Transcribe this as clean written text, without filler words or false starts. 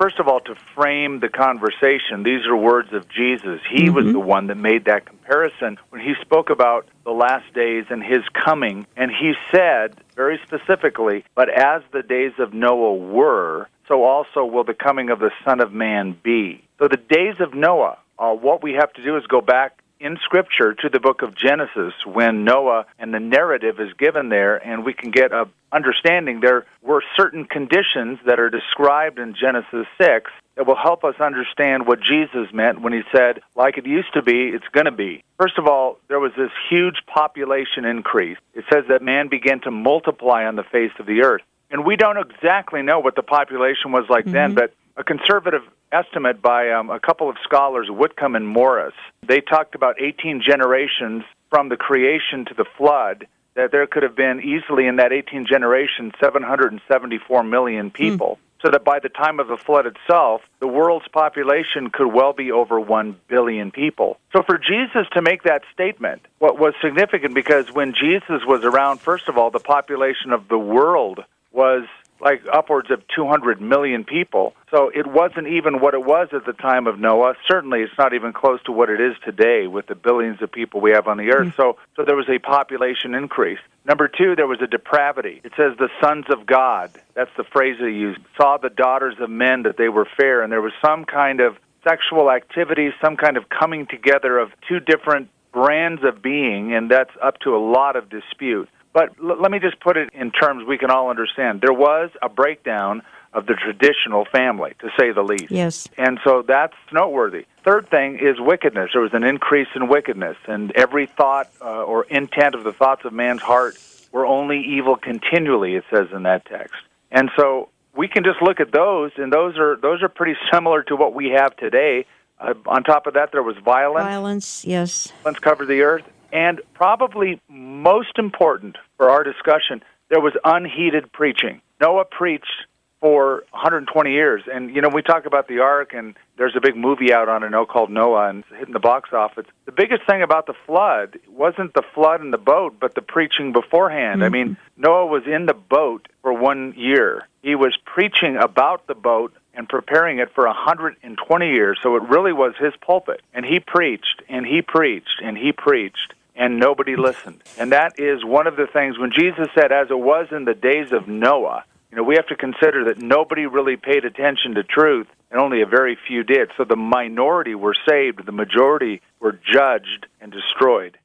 first of all, to frame the conversation, these are words of Jesus. He was the one that made that comparison when he spoke about the last days and his coming. And he said, very specifically, but as the days of Noah were, so also will the coming of the Son of Man be. So the days of Noah, what we have to do is go back in Scripture to the book of Genesis when Noah and the narrative is given there, and we can get a understanding there were certain conditions that are described in Genesis 6 that will help us understand what Jesus meant when he said, like it used to be, it's going to be. First of all, there was this huge population increase. It says that man began to multiply on the face of the earth. And we don't exactly know what the population was like then, but a conservative estimate by a couple of scholars, Whitcomb and Morris, they talked about 18 generations from the creation to the flood, that there could have been easily in that 18 generations 774 million people. So that by the time of the flood itself, the world's population could well be over 1 billion people. So for Jesus to make that statement, what was significant, because when Jesus was around, first of all, the population of the world was like upwards of 200 million people. So it wasn't even what it was at the time of Noah. Certainly it's not even close to what it is today with the billions of people we have on the earth. So there was a population increase. Number two, there was a depravity. It says the sons of God, that's the phrase they used, saw the daughters of men that they were fair, and there was some kind of sexual activity, some kind of coming together of two different brands of being, and that's up to a lot of dispute. But let me just put it in terms we can all understand. There was a breakdown of the traditional family, to say the least. Yes. And so that's noteworthy. Third thing is wickedness. There was an increase in wickedness, and every thought or intent of the thoughts of man's heart were only evil continually, it says in that text. And so we can just look at those, and those are pretty similar to what we have today. On top of that, there was violence. Violence, yes. Violence covered the earth. And probably most important for our discussion, there was unheeded preaching. Noah preached for 120 years. And, you know, we talk about the ark, and there's a big movie out on it called Noah, and it's hitting the box office. The biggest thing about the flood wasn't the flood and the boat, but the preaching beforehand. I mean, Noah was in the boat for 1 year. He was preaching about the boat and preparing it for 120 years. So it really was his pulpit. And he preached, and he preached, and he preached, and nobody listened. And that is one of the things, when Jesus said, as it was in the days of Noah, you know, we have to consider that nobody really paid attention to truth, and only a very few did. So the minority were saved, the majority were judged and destroyed.